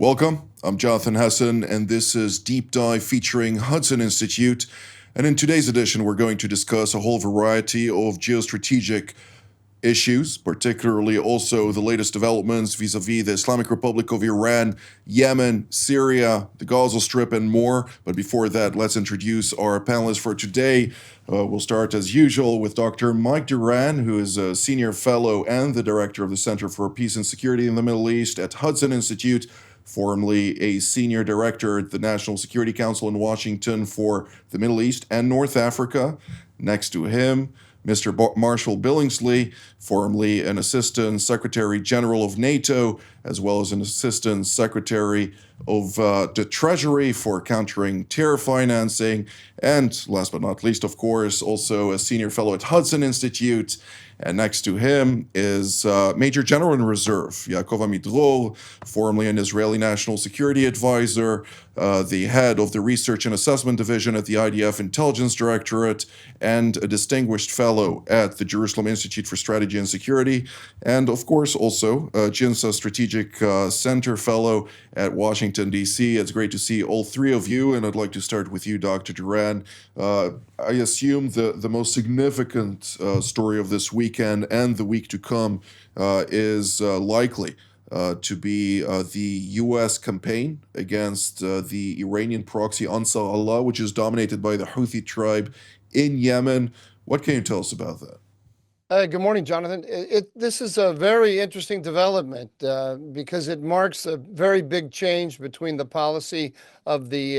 Welcome. I'm Jonathan Hudson, and this is Deep Dive featuring Hudson Institute. And in today's edition, we're going to discuss a whole variety of geostrategic issues, particularly also the latest developments vis-a-vis the Islamic Republic of Iran, Yemen, Syria, the Gaza Strip, and more. But before that, let's introduce our panelists for today. We'll start, as usual, with Dr. Mike Duran, who is a senior fellow and the director of the Center for Peace and Security in the Middle East at Hudson Institute, formerly a senior director at the National Security Council in Washington for the Middle East and North Africa. Next to him, Mr. Marshall Billingsley, formerly an Assistant Secretary General of NATO, as well as an Assistant Secretary of the Treasury for countering terror financing, and last but not least, of course, also a Senior Fellow at Hudson Institute. And next to him is Major General in Reserve, Yaakov Amidror, formerly an Israeli National Security Advisor, the head of the Research and Assessment Division at the IDF Intelligence Directorate, and a distinguished fellow at the Jerusalem Institute for Strategy and Security, and of course also a JINSA Strategic Center Fellow at Washington, D.C. It's great to see all three of you, and I'd like to start with you, Dr. Duran. I assume the most significant story of this weekend and the week to come is likely to be the U.S. campaign against the Iranian proxy Ansar Allah, which is dominated by the Houthi tribe in Yemen. What can you tell us about that? Good morning, Jonathan. This is a very interesting development because it marks a very big change between the policy of the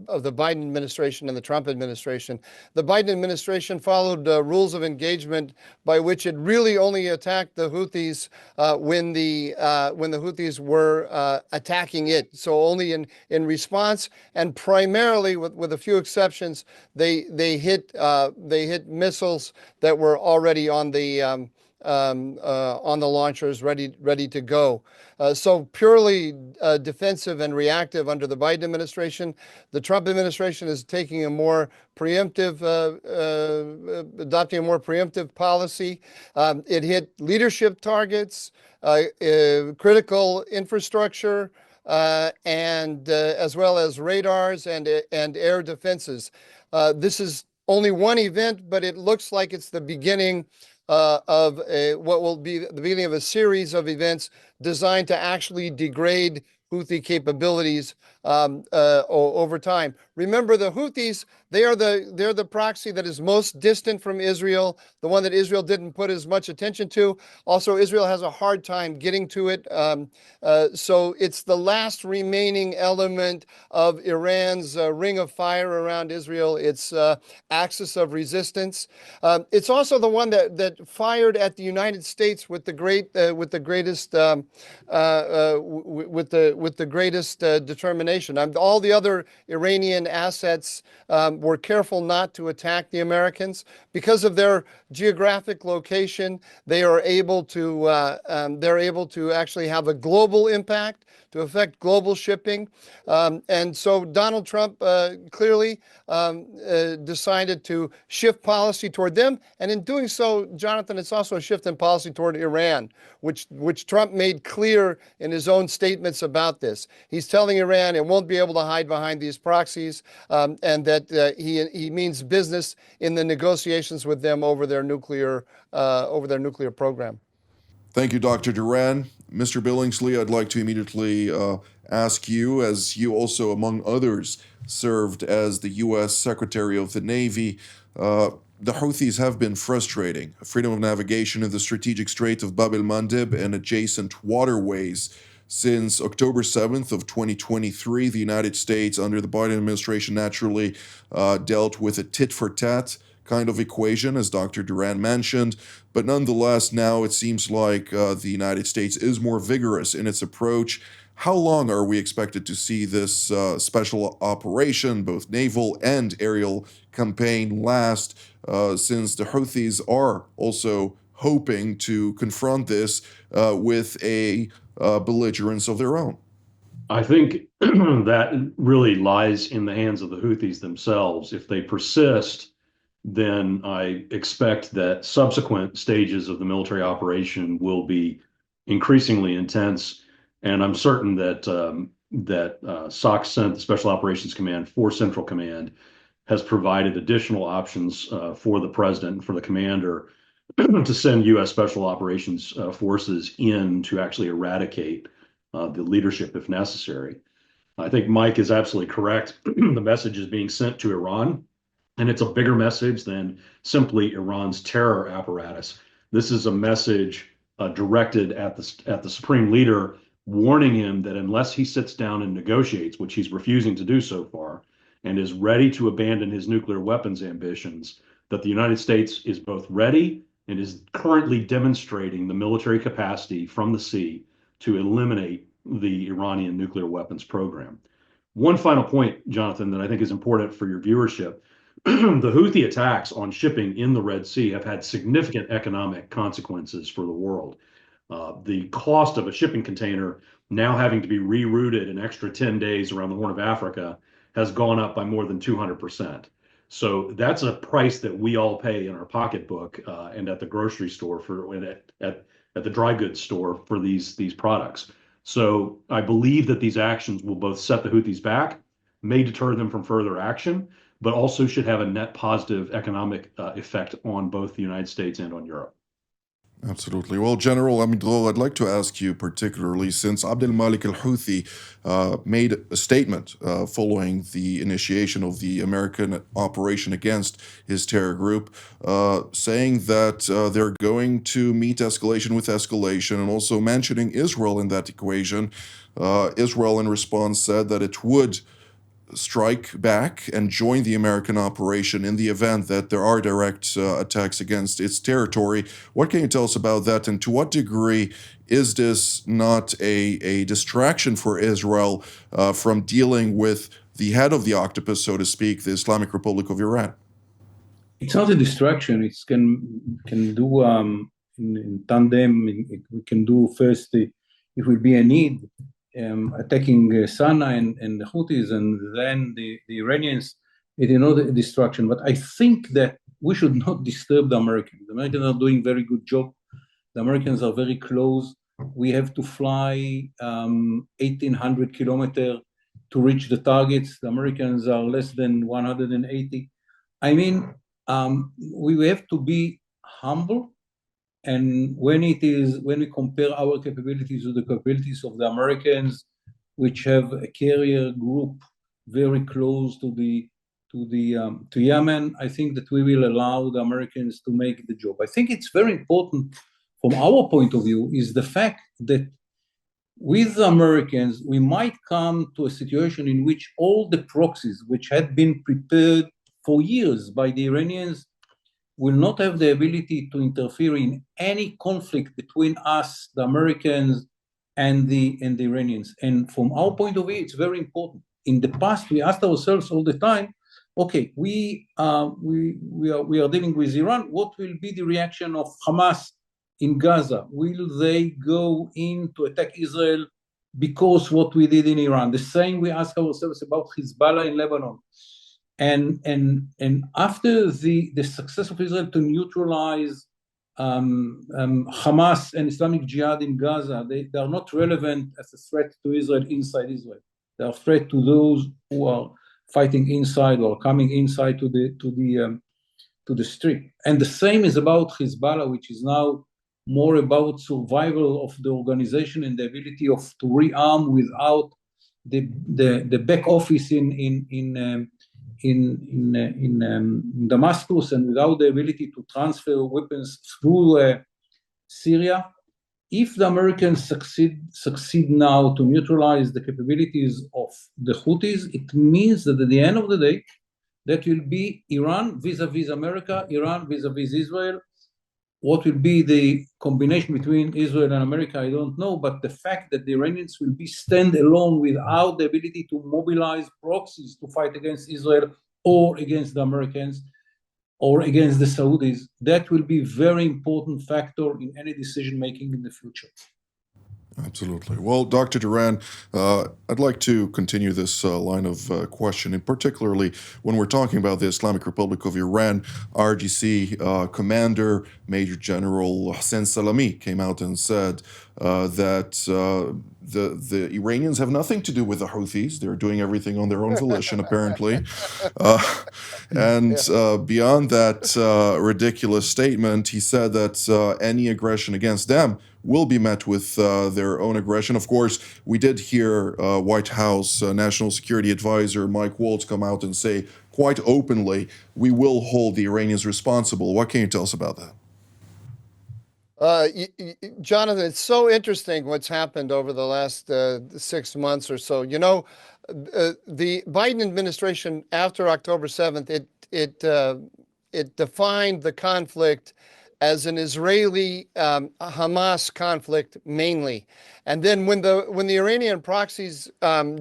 Biden administration and the Trump administration. The Biden administration followed rules of engagement by which it really only attacked the Houthis when the Houthis were attacking it. So only in response, and primarily with a few exceptions, they hit missiles that were already on the launchers, ready to go. So purely defensive and reactive under the Biden administration. The Trump administration is taking a more preemptive, adopting a more preemptive policy. It hit leadership targets, critical infrastructure, and as well as radars and air defenses. This is only one event, but it looks like it's the beginning of what will be the beginning of a series of events designed to actually degrade Houthi capabilities over time. Remember, the Houthis, they're the proxy that is most distant from Israel, the one that Israel didn't put as much attention to. Also, Israel has a hard time getting to it. So it's the last remaining element of Iran's ring of fire around Israel, its axis of resistance. It's also the one that fired at the United States with the greatest determination. All the other Iranian assets were careful not to attack the Americans because of their geographic location. They are able to actually have a global impact, to affect global shipping. And so Donald Trump clearly decided to shift policy toward them. And in doing so, Jonathan, it's also a shift in policy toward Iran, which Trump made clear in his own statements about this. He's telling Iran it won't be able to hide behind these proxies, and that he means business in the negotiations with them over their nuclear program. Thank you, Dr. Duran. Mr. Billingsley, I'd like to immediately ask you, as you also, among others, served as the U.S. Secretary of the Navy. The Houthis have been frustrating freedom of navigation in the strategic Strait of Bab el-Mandeb and adjacent waterways since October 7th of 2023. The United States, under the Biden administration, naturally dealt with a tit-for-tat kind of equation, as Dr. Duran mentioned. But nonetheless, now it seems like the United States is more vigorous in its approach. How long are we expected to see this special operation, both naval and aerial campaign, last, since the Houthis are also hoping to confront this with a belligerence of their own? I think that really lies in the hands of the Houthis themselves. If they persist, then I expect that subsequent stages of the military operation will be increasingly intense. And I'm certain that SOC sent, the Special Operations Command, for Central Command, has provided additional options for the president and for the commander to send U.S. Special Operations forces in to actually eradicate the leadership if necessary. I think Mike is absolutely correct. The message is being sent to Iran, and it's a bigger message than simply Iran's terror apparatus. This is a message directed at the supreme leader, warning him that unless he sits down and negotiates, which he's refusing to do so far, and is ready to abandon his nuclear weapons ambitions, that the United States is both ready and is currently demonstrating the military capacity from the sea to eliminate the Iranian nuclear weapons program. One final point, Jonathan, that I think is important for your viewership. The Houthi attacks on shipping in the Red Sea have had significant economic consequences for the world. The cost of a shipping container now having to be rerouted an extra 10 days around the Horn of Africa has gone up by more than 200%. So that's a price that we all pay in our pocketbook and at the grocery store at the dry goods store for these products. So I believe that these actions will both set the Houthis back, may deter them from further action, but also should have a net positive economic effect on both the United States and on Europe. Absolutely. Well, General Amidrol, I'd like to ask you particularly, since Abdel Malik al-Houthi made a statement following the initiation of the American operation against his terror group, saying that they're going to meet escalation with escalation, and also mentioning Israel in that equation. Israel, in response, said that it would strike back and join the American operation in the event that there are direct attacks against its territory. What can you tell us about that, and to what degree is this not a distraction for Israel from dealing with the head of the octopus, so to speak, the Islamic Republic of Iran? It's not a distraction. It can do in tandem. We can do first, it will be a need, attacking Sana and the Houthis, and then the Iranians. It is not a distraction. But I think that we should not disturb the Americans. The Americans are doing a very good job. The Americans are very close. We have to fly 1,800 kilometers to reach the targets. The Americans are less than 180. I mean, we have to be humble, and when we compare our capabilities with the capabilities of the Americans, which have a carrier group very close to Yemen, I think that we will allow the Americans to make the job. I think it's very important from our point of view is the fact that with the Americans, we might come to a situation in which all the proxies which had been prepared for years by the Iranians will not have the ability to interfere in any conflict between us, the Americans, and the Iranians. And from our point of view, it's very important. In the past, we asked ourselves all the time, okay, we are dealing with Iran. What will be the reaction of Hamas in Gaza? Will they go in to attack Israel because what we did in Iran? The same we ask ourselves about Hezbollah in Lebanon. And after the success of Israel to neutralize Hamas and Islamic Jihad in Gaza, they are not relevant as a threat to Israel inside Israel. They are a threat to those who are fighting inside or coming inside to the street. And the same is about Hezbollah, which is now more about survival of the organization and the ability to rearm without the back office in Damascus, and without the ability to transfer weapons through Syria. If the Americans succeed now to neutralize the capabilities of the Houthis, it means that at the end of the day, that will be Iran vis-a-vis America, Iran vis-a-vis Israel. What will be the combination between Israel and America, I don't know, but the fact that the Iranians will be stand alone without the ability to mobilize proxies to fight against Israel or against the Americans or against the Saudis, that will be a very important factor in any decision making in the future. Absolutely. Well, Dr. Duran, I'd like to continue this line of questioning, particularly when we're talking about the Islamic Republic of Iran. RGC Commander Major General Hossein Salami came out and said that the Iranians have nothing to do with the Houthis. They're doing everything on their own volition, apparently. And beyond that ridiculous statement, he said that any aggression against them will be met with their own aggression. Of course, we did hear White House National Security Advisor Mike Waltz come out and say quite openly, we will hold the Iranians responsible. What can you tell us about that? Jonathan, it's so interesting what's happened over the last 6 months or so. You know, the Biden administration after October 7th, it defined the conflict as an Israeli Hamas conflict mainly. And then when the Iranian proxies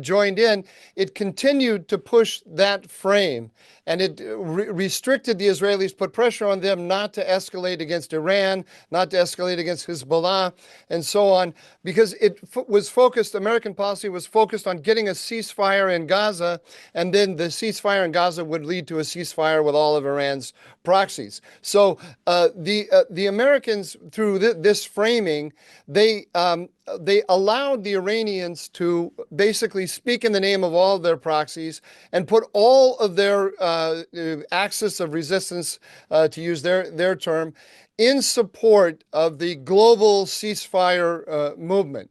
joined in, it continued to push that frame. And it restricted the Israelis, put pressure on them not to escalate against Iran, not to escalate against Hezbollah, and so on, because it was focused, American policy was focused on getting a ceasefire in Gaza, and then the ceasefire in Gaza would lead to a ceasefire with all of Iran's proxies. So the Americans, through this framing, they allowed the Iranians to basically speak in the name of all of their proxies and put all of their axis of resistance, to use their term, in support of the global ceasefire movement.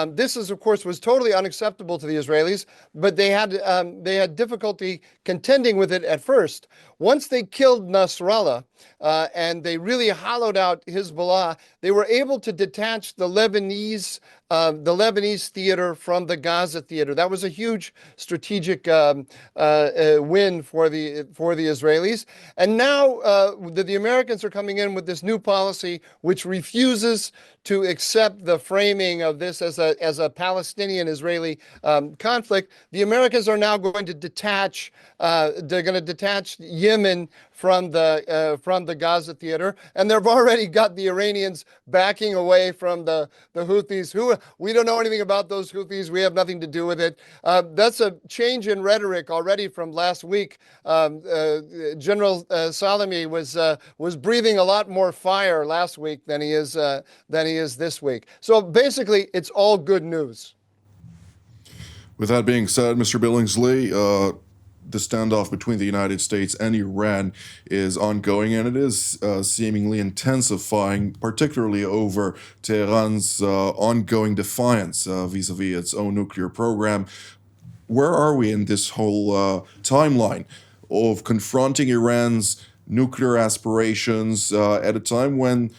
This is, of course, was totally unacceptable to the Israelis, but they had difficulty contending with it at first. Once they killed Nasrallah and they really hollowed out Hezbollah, they were able to detach the Lebanese theater from the Gaza theater. That was a huge strategic win for the Israelis. And now the Americans are coming in with this new policy, which refuses to accept the framing of this as a Palestinian-Israeli conflict. The Americans are now going to detach. They're going to detach Yemen from the Gaza theater, and they've already got the Iranians backing away from the Houthis. Who we don't know anything about those Houthis. We have nothing to do with it. That's a change in rhetoric already from last week. General Salami was breathing a lot more fire last week than he is this week. So basically, it's all good news. With that being said, Mr. Billingsley, the standoff between the United States and Iran is ongoing, and it is seemingly intensifying, particularly over Tehran's ongoing defiance vis-a-vis its own nuclear program. Where are we in this whole timeline of confronting Iran's nuclear aspirations at a time when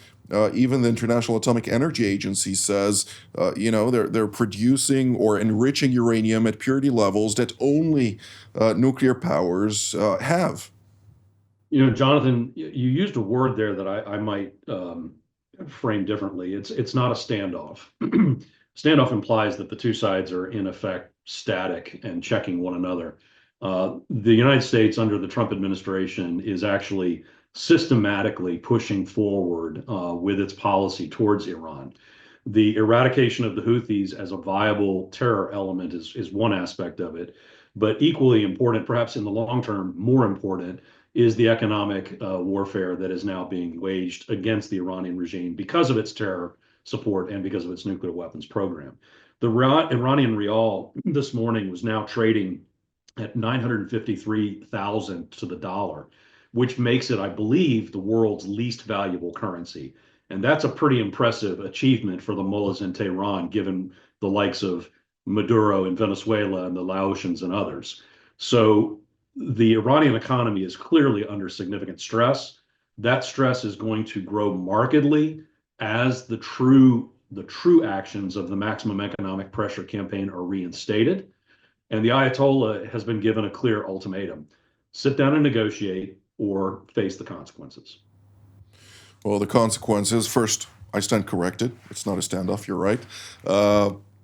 even the International Atomic Energy Agency says, they're producing or enriching uranium at purity levels that only nuclear powers have? Jonathan, you used a word there that I might frame differently. It's not a standoff. Standoff implies that the two sides are in effect static and checking one another. The United States under the Trump administration is actually systematically pushing forward with its policy towards Iran. The eradication of the Houthis as a viable terror element is one aspect of it, but equally important, perhaps in the long term, more important, is the economic warfare that is now being waged against the Iranian regime because of its terror support and because of its nuclear weapons program. The Iranian rial this morning was now trading at 953,000 to the dollar, which makes it, I believe, the world's least valuable currency. And that's a pretty impressive achievement for the mullahs in Tehran, given the likes of Maduro in Venezuela and the Laotians and others. So the Iranian economy is clearly under significant stress. That stress is going to grow markedly as the true actions of the maximum economic pressure campaign are reinstated. And the Ayatollah has been given a clear ultimatum: sit down and negotiate or face the consequences. Well, the consequences, first, I stand corrected. It's not a standoff, you're right.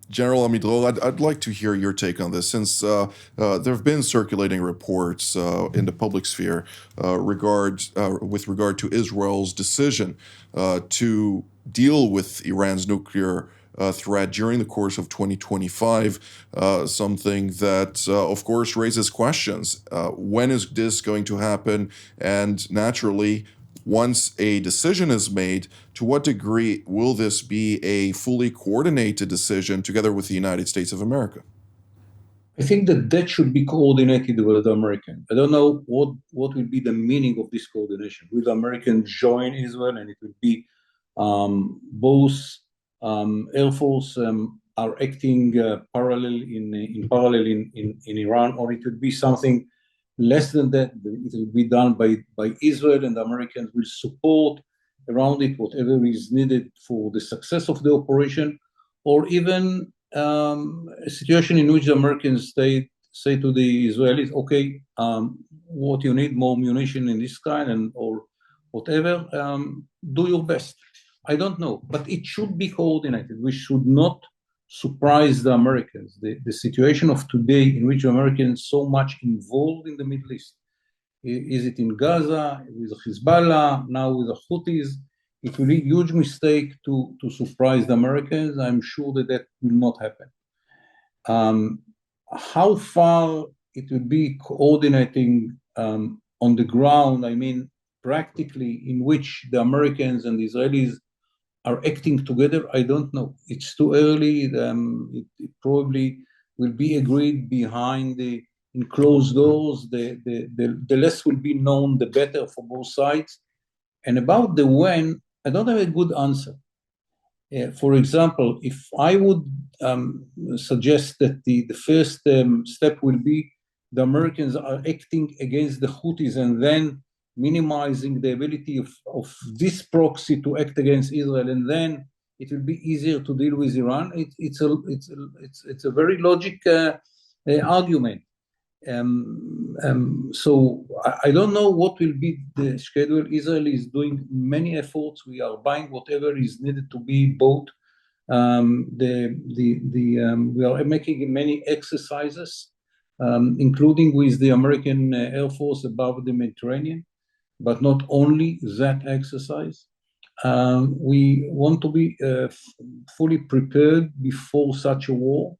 General Amidrol, I'd like to hear your take on this, since there have been circulating reports in the public sphere with regard to Israel's decision to deal with Iran's nuclear threat during the course of 2025, something that, of course, raises questions. When is this going to happen? And naturally, once a decision is made, to what degree will this be a fully coordinated decision together with the United States of America? I think that should be coordinated with the Americans. I don't know what will be the meaning of this coordination. Will the Americans join Israel, and it will be both Air Force are acting parallel in parallel in Iran, or it would be something less than that. It will be done by Israel, and the Americans will support around it whatever is needed for the success of the operation, or even a situation in which the Americans say to the Israelis, okay, what you need, more munition in this kind, and or whatever, do your best. I don't know, but it should be coordinated. We should not surprise the Americans. The situation of today, in which the Americans so much involved in the Middle East, is it in Gaza, with Hezbollah, now with the Houthis? It will be a huge mistake to surprise the Americans. I'm sure that will not happen. How far it will be coordinating on the ground, I mean, practically, in which the Americans and the Israelis are acting together, I don't know. It's too early. It probably will be agreed behind in closed doors. The less will be known, the better for both sides. And about the when, I don't have a good answer. For example, if I would suggest that the first step will be the Americans are acting against the Houthis and then minimizing the ability of this proxy to act against Israel, and then it will be easier to deal with Iran. It's a very logic argument. So I don't know what will be the schedule. Israel is doing many efforts. We are buying whatever is needed to be bought. We are making many exercises, including with the American Air Force above the Mediterranean, but not only that exercise. We want to be fully prepared before such a war.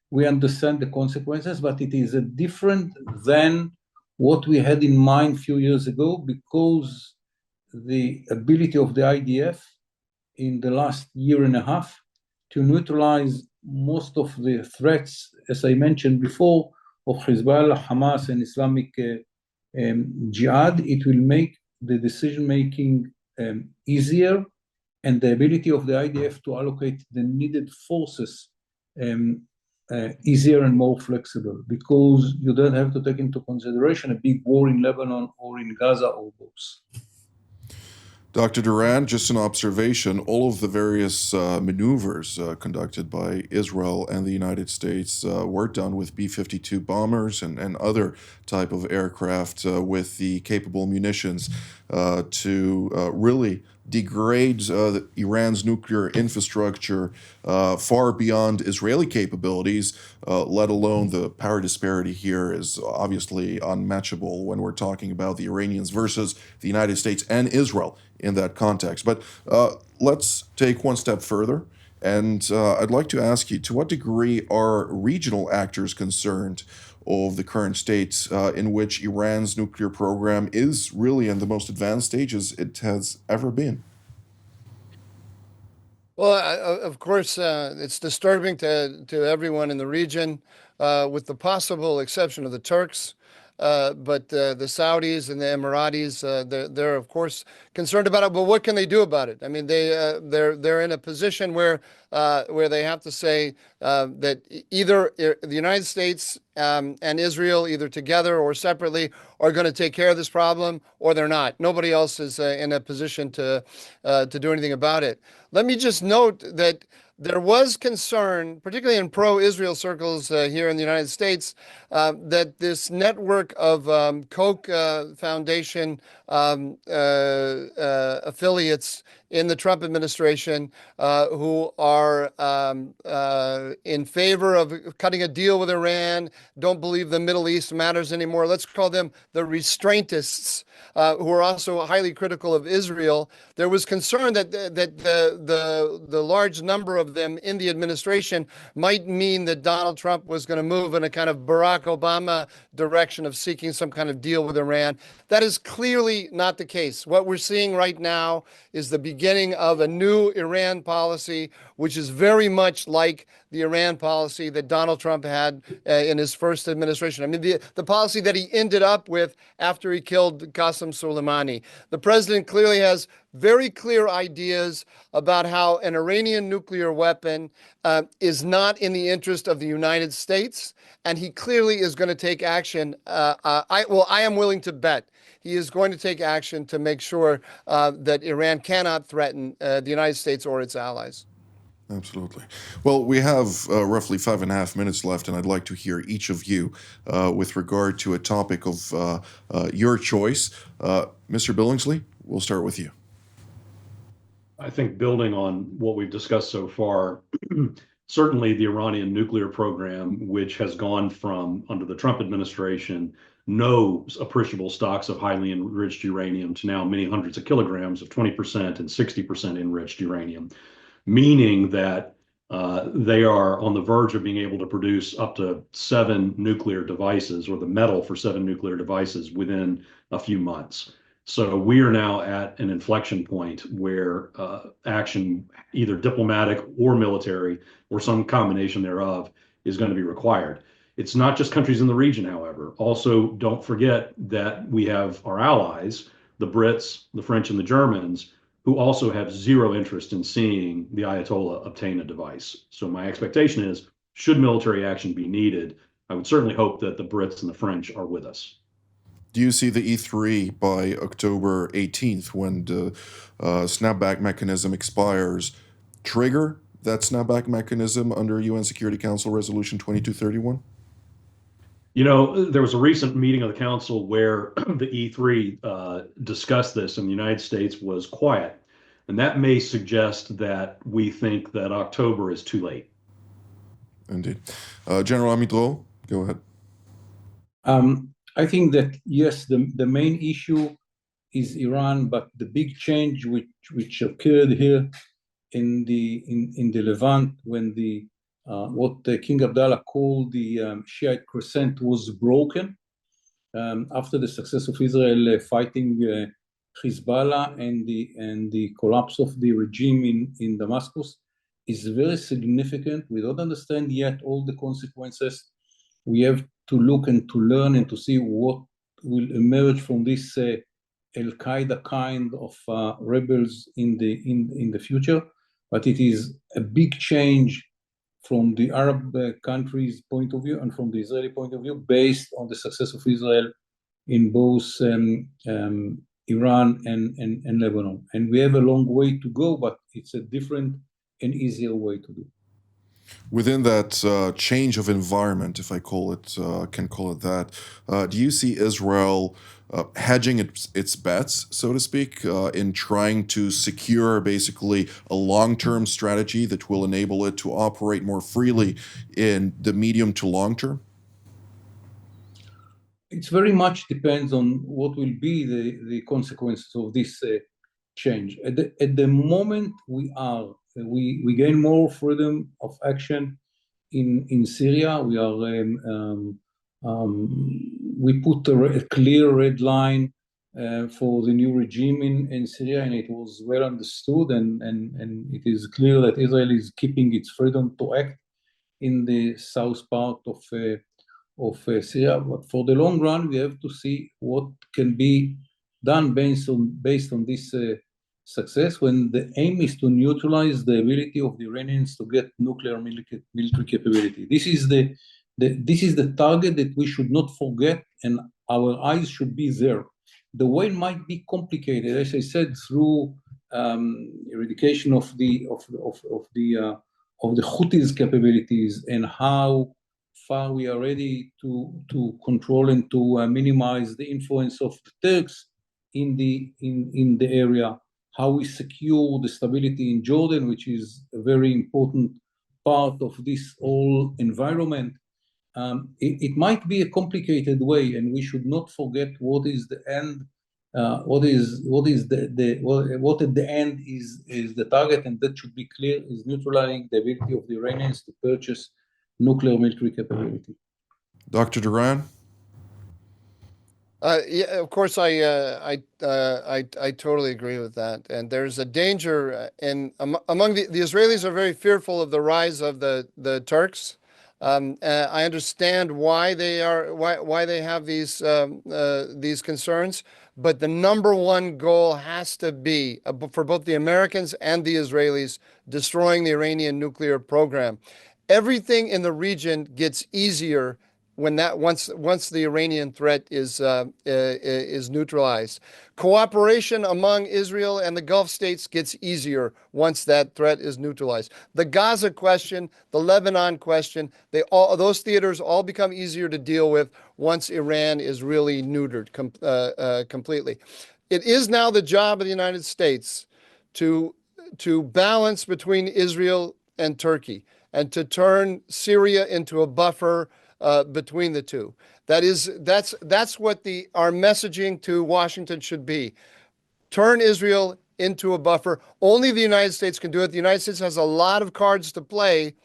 We understand the consequences, but it is different than what we had in mind a few years ago, because the ability of the IDF in the last year and a half to neutralize most of the threats, as I mentioned before, of Hezbollah, Hamas, and Islamic Jihad, it will make the decision-making easier, and the ability of the IDF to allocate the needed forces easier and more flexible, because you don't have to take into consideration a big war in Lebanon or in Gaza or both. Dr. Duran, just an observation, all of the various maneuvers conducted by Israel and the United States were done with B-52 bombers and other type of aircraft with the capable munitions to really degrade Iran's nuclear infrastructure far beyond Israeli capabilities, let alone the power disparity here is obviously unmatchable when we're talking about the Iranians versus the United States and Israel in that context. But let's take one step further, and I'd like to ask you, to what degree are regional actors concerned of the current state in which Iran's nuclear program is really in the most advanced stages it has ever been? Well, of course, it's disturbing to everyone in the region, with the possible exception of the Turks. But the Saudis and the Emiratis, they're of course concerned about it. But what can they do about it? I mean, they're in a position where they have to say that either the United States and Israel, either together or separately, are going to take care of this problem, or they're not. Nobody else is in a position to do anything about it. Let me just note that there was concern, particularly in pro-Israel circles here in the United States, that this network of Koch Foundation affiliates in the Trump administration who are in favor of cutting a deal with Iran don't believe the Middle East matters anymore. Let's call them the restraintists, who are also highly critical of Israel. There was concern that the large number of them in the administration might mean that Donald Trump was going to move in a kind of Barack Obama direction of seeking some kind of deal with Iran. That is clearly not the case. What we're seeing right now is the beginning of a new Iran policy, which is very much like the Iran policy that Donald Trump had in his first administration. I mean, the policy that he ended up with after he killed Qasem Soleimani. The president clearly has very clear ideas about how an Iranian nuclear weapon is not in the interest of the United States, and he clearly is going to take action. I am willing to bet he is going to take action to make sure that Iran cannot threaten the United States or its allies. Absolutely. Well, we have roughly 5.5 minutes left, and I'd like to hear each of you with regard to a topic of your choice. Mr. Billingsley, we'll start with you. I think building on what we've discussed so far, certainly the Iranian nuclear program, which has gone from, under the Trump administration, no appreciable stocks of highly enriched uranium to now many hundreds of kilograms of 20% and 60% enriched uranium, meaning that they are on the verge of being able to produce up to 7 nuclear devices, or the metal for 7 nuclear devices, within a few months. So we are now at an inflection point where action, either diplomatic or military, or some combination thereof, is going to be required. It's not just countries in the region, however. Also, don't forget that we have our allies, the Brits, the French, and the Germans, who also have zero interest in seeing the Ayatollah obtain a device. So my expectation is, should military action be needed, I would certainly hope that the Brits and the French are with us. Do you see the E3 by October 18th, when the snapback mechanism expires, trigger that snapback mechanism under UN Security Council Resolution 2231? You know, there was a recent meeting of the council where the E3 discussed this, and the United States was quiet. And that may suggest that we think that October is too late. Indeed. General Amidro, go ahead. I think that, yes, the main issue is Iran, but the big change which occurred here in the Levant, when what King Abdullah called the Shiite crescent was broken after the success of Israel fighting Hezbollah and the collapse of the regime in Damascus, is very significant. We don't understand yet all the consequences. We have to look and to learn and to see what will emerge from this Al-Qaeda kind of rebels in the future. But it is a big change from the Arab countries' point of view and from the Israeli point of view, based on the success of Israel in both Iran and Lebanon. And we have a long way to go, but it's a different and easier way to do. Within that change of environment, if I can call it that, do you see Israel hedging its bets, so to speak, in trying to secure basically a long-term strategy that will enable it to operate more freely in the medium to long term? It very much depends on what will be the consequences of this change. At the moment, we gain more freedom of action in Syria. We put a clear red line for the new regime in Syria, and it was well understood, and it is clear that Israel is keeping its freedom to act in the south part of Syria. But for the long run, we have to see what can be done based on this success, when the aim is to neutralize the ability of the Iranians to get nuclear military capability. This is the target that we should not forget, and our eyes should be there. The way might be complicated, as I said, through eradication of the Houthis capabilities, and how far we are ready to control and to minimize the influence of the Turks in the area. How we secure the stability in Jordan, which is a very important part of this whole environment. it might be a complicated way, and we should not forget what is the end. What at the end is the target, and that should be clear, is neutralizing the ability of the Iranians to purchase nuclear military capability. Dr. Duran? Yeah, of course, I totally agree with that. And there's a danger, among the Israelis are very fearful of the rise of the Turks. I understand why they have these concerns, but the number one goal has to be for both the Americans and the Israelis destroying the Iranian nuclear program. Everything in the region gets easier when once the Iranian threat is neutralized. Cooperation among Israel and the Gulf states gets easier once that threat is neutralized. The Gaza question, the Lebanon question, those theaters all become easier to deal with once Iran is really neutered completely. It is now the job of the United States to balance between Israel and Turkey and to turn Syria into a buffer between the two. That's what our messaging to Washington should be. Turn Israel into a buffer. Only the United States can do it. The United States has a lot of cards to play,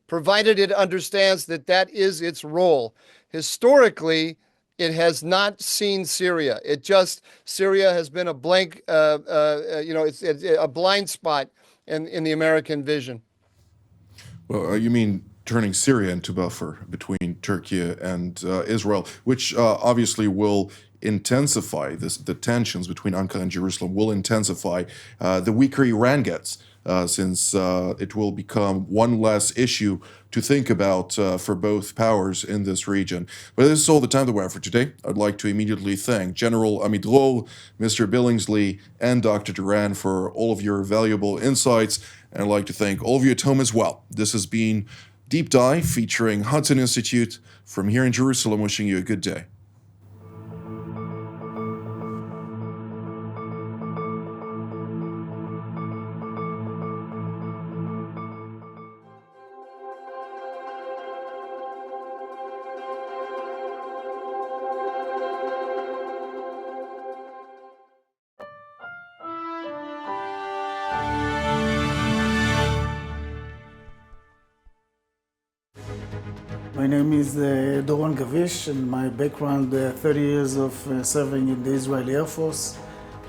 provided it understands that that is its role. Historically, it has not seen Syria. Syria has been a blank, it's a blind spot in the American vision. Well, you mean turning Syria into buffer between Turkey and Israel, which obviously will intensify the tensions between Ankara and Jerusalem, will intensify the weaker Iran gets, since it will become one less issue to think about for both powers in this region. But this is all the time that we have for today. I'd like to immediately thank General Amidrol, Mr. Billingsley, and Dr. Duran for all of your valuable insights. And I'd like to thank all of you at home as well. This has been Deep Dive featuring Hudson Institute from here in Jerusalem, wishing you a good day. My name is Doron Gavish, and my background, 30 years of serving in the Israeli Air Force.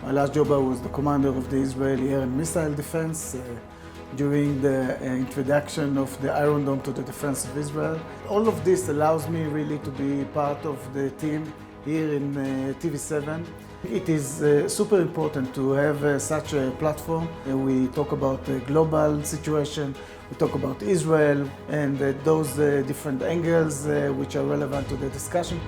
My last job, I was the commander of the Israeli Air and Missile Defense during the introduction of the Iron Dome to the defense of Israel. All of this allows me really to be part of the team here in TV7. It is super important to have such a platform. We talk about the global situation, we talk about Israel and those different angles which are relevant to the discussion.